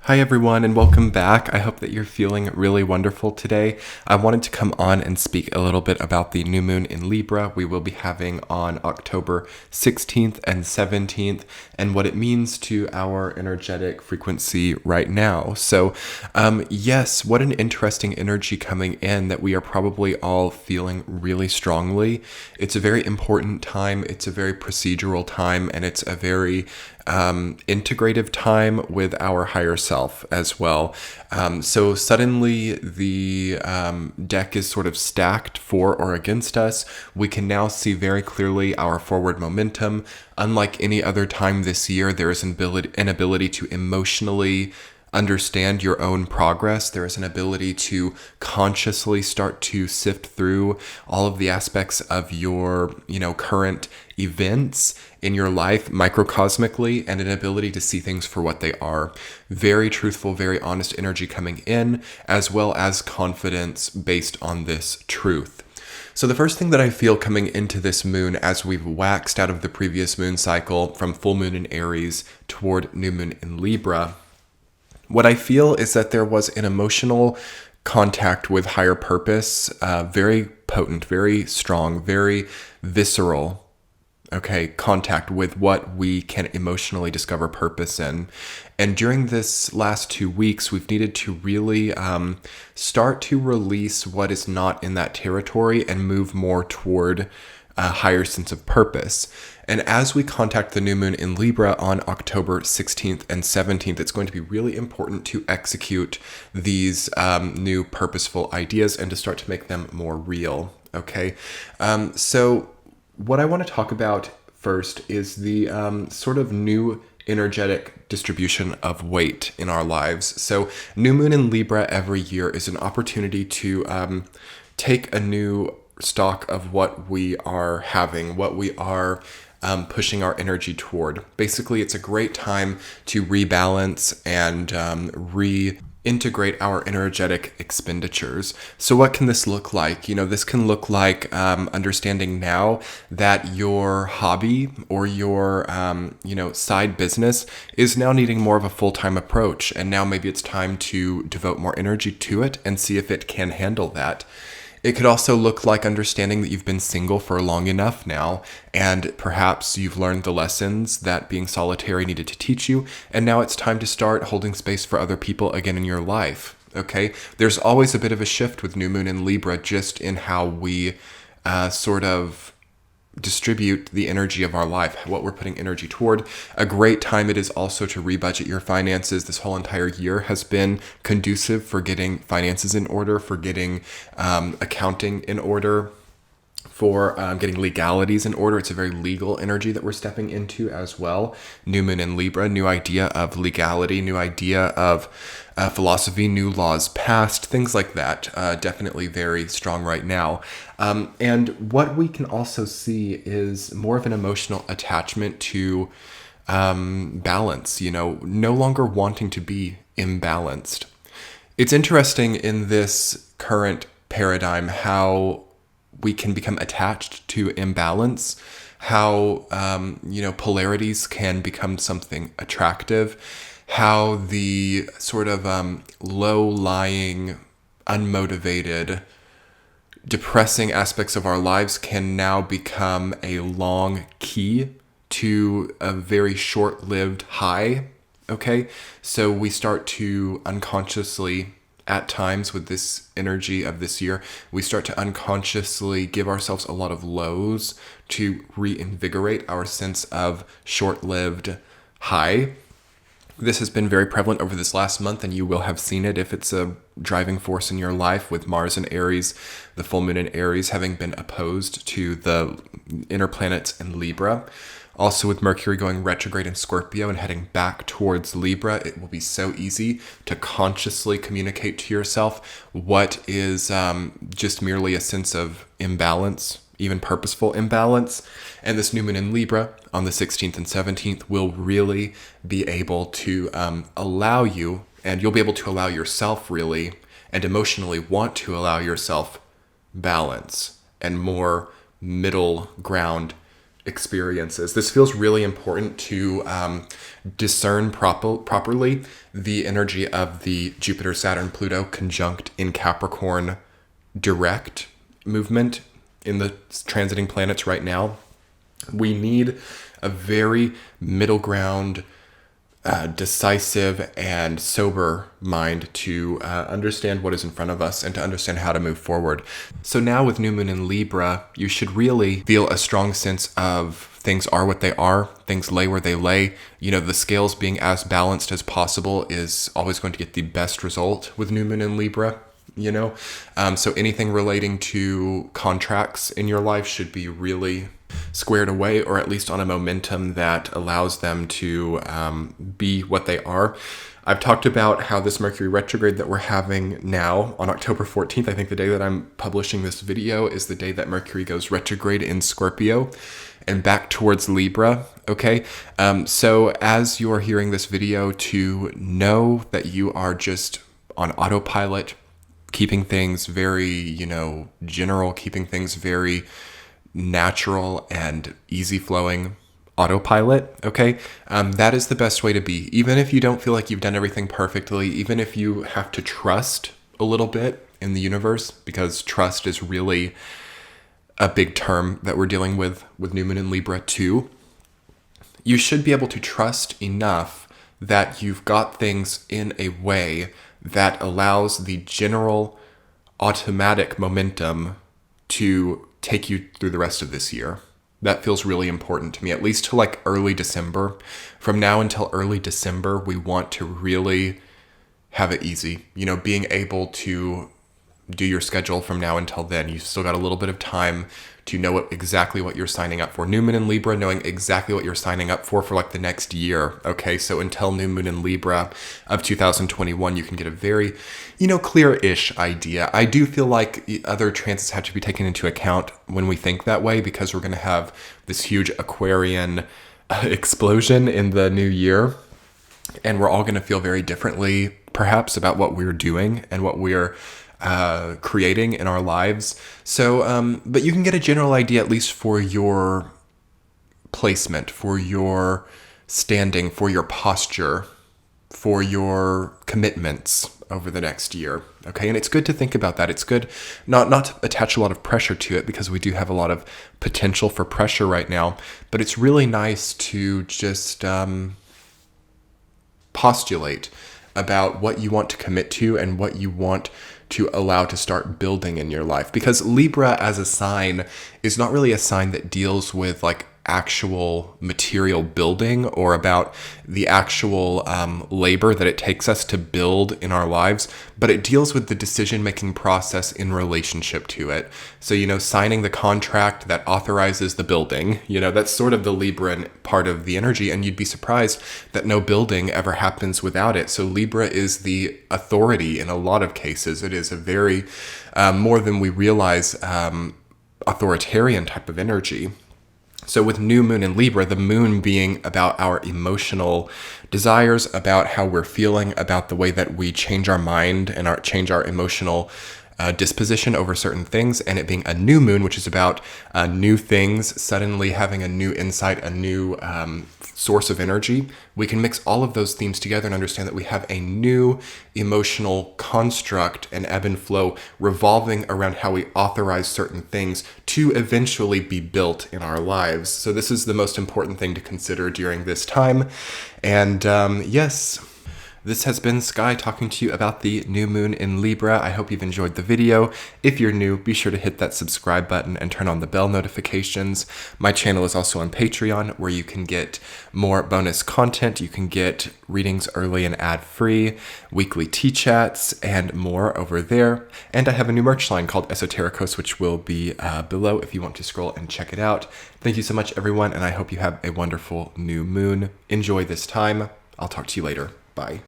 Hi everyone and welcome back. I hope that you're feeling really wonderful today. I wanted to come on and speak a little bit about the new moon in Libra we will be having on October 16th and 17th and what it means to our energetic frequency right now. So yes, what an interesting energy coming in that we are probably all feeling really strongly. It's a very important time. It's a very procedural time, and it's a very integrative time with our higher self as well. So suddenly the deck is sort of stacked for or against us. We can now see very clearly our forward momentum. Unlike any other time this year, there is an ability to emotionally understand your own progress. There is an ability to consciously start to sift through all of the aspects of your, current events in your life microcosmically, and an ability to see things for what they are. Very truthful, very honest energy coming in, as well as confidence based on this truth. So the first thing that I feel coming into this moon, as we've waxed out of the previous moon cycle from full moon in Aries toward new moon in Libra, what I feel is that there was an emotional contact with higher purpose, very potent, very strong, very visceral, contact with what we can emotionally discover purpose in. And during this last 2 weeks, we've needed to really start to release what is not in that territory and move more toward a higher sense of purpose. And as we contact the new moon in Libra on October 16th and 17th, it's going to be really important to execute these new purposeful ideas and to start to make them more real. So what I want to talk about first is the sort of new energetic distribution of weight in our lives. So new moon in Libra every year is an opportunity to take a new stock of what we are having, what we are pushing our energy toward. Basically, it's a great time to rebalance and reintegrate our energetic expenditures. So what can this look like? This can look like understanding now that your hobby or your, side business is now needing more of a full-time approach. And now maybe it's time to devote more energy to it and see if it can handle that. It could also look like understanding that you've been single for long enough now, and perhaps you've learned the lessons that being solitary needed to teach you, and now it's time to start holding space for other people again in your life. There's always a bit of a shift with new moon in Libra, just in how we sort of distribute the energy of our life, what we're putting energy toward. A great time it is also to rebudget your finances. This whole entire year has been conducive for getting finances in order, for getting accounting in order, for getting legalities in order. It's a very legal energy that we're stepping into as well. New moon in Libra, new idea of legality, new idea of philosophy, new laws passed, things like that. Definitely very strong right now. And what we can also see is more of an emotional attachment to balance, no longer wanting to be imbalanced. It's interesting in this current paradigm how we can become attached to imbalance, how, polarities can become something attractive, how the sort of low-lying, unmotivated, depressing aspects of our lives can now become a long key to a very short-lived high, So we start to unconsciously, at times with this energy of this year, we start to unconsciously give ourselves a lot of lows to reinvigorate our sense of short-lived high. This has been very prevalent over this last month, and you will have seen it if it's a driving force in your life, with Mars in Aries, the full moon in Aries having been opposed to the inner planets in Libra. Also with Mercury going retrograde in Scorpio and heading back towards Libra, it will be so easy to consciously communicate to yourself what is just merely a sense of imbalance, even purposeful imbalance. And this new moon in Libra on the 16th and 17th will really be able to allow you, and you'll be able to allow yourself really, and emotionally want to allow yourself balance and more middle ground experiences. This feels really important to discern properly the energy of the Jupiter, Saturn, Pluto conjunct in Capricorn direct movement in the transiting planets right now. We need a very middle ground, decisive and sober mind to understand what is in front of us and to understand how to move forward. So now with new moon in Libra, you should really feel a strong sense of things are what they are, things lay where they lay. You know, the scales being as balanced as possible is always going to get the best result with new moon in Libra. You know, so anything relating to contracts in your life should be really squared away, or at least on a momentum that allows them to be what they are. I've talked about how this Mercury retrograde that we're having now on October 14th, I think the day that I'm publishing this video is the day that Mercury goes retrograde in Scorpio and back towards Libra. Okay, so as you're hearing this video, to know that you are just on autopilot, keeping things very, general, keeping things very natural and easy flowing autopilot. Okay. That is the best way to be. Even if you don't feel like you've done everything perfectly, even if you have to trust a little bit in the universe, because trust is really a big term that we're dealing with new moon in Libra too. You should be able to trust enough that you've got things in a way that allows the general automatic momentum to take you through the rest of this year. That feels really important to me, at least to like early December. From now until early December, we want to really have it easy. Being able to do your schedule from now until then. You've still got a little bit of time to know exactly what you're signing up for. New moon in Libra, knowing exactly what you're signing up for like the next year. Okay, so until new moon in Libra of 2021, you can get a very, clear-ish idea. I do feel like other transits have to be taken into account when we think that way, because we're going to have this huge Aquarian explosion in the new year, and we're all going to feel very differently, perhaps, about what we're doing and what we're creating in our lives. So, but you can get a general idea, at least for your placement, for your standing, for your posture, for your commitments over the next year. Okay. And it's good to think about that. It's good not to attach a lot of pressure to it, because we do have a lot of potential for pressure right now, but it's really nice to just, postulate about what you want to commit to and what you want to allow to start building in your life. Because Libra as a sign is not really a sign that deals with like actual material building or about the actual labor that it takes us to build in our lives, but it deals with the decision-making process in relationship to it. So, signing the contract that authorizes the building, that's sort of the Libran part of the energy, and you'd be surprised that no building ever happens without it. So Libra is the authority in a lot of cases. It is a very, more than we realize, authoritarian type of energy. So with new moon in Libra, the moon being about our emotional desires, about how we're feeling, about the way that we change our mind and change our emotional disposition over certain things, and it being a new moon, which is about new things, suddenly having a new insight, a new source of energy, we can mix all of those themes together and understand that we have a new emotional construct and ebb and flow revolving around how we authorize certain things to eventually be built in our lives. So this is the most important thing to consider during this time. And yes, this has been Sky talking to you about the new moon in Libra. I hope you've enjoyed the video. If you're new, be sure to hit that subscribe button and turn on the bell notifications. My channel is also on Patreon, where you can get more bonus content. You can get readings early and ad-free, weekly tea chats, and more over there. And I have a new merch line called Esoteric, which will be below if you want to scroll and check it out. Thank you so much, everyone, and I hope you have a wonderful new moon. Enjoy this time. I'll talk to you later. Bye.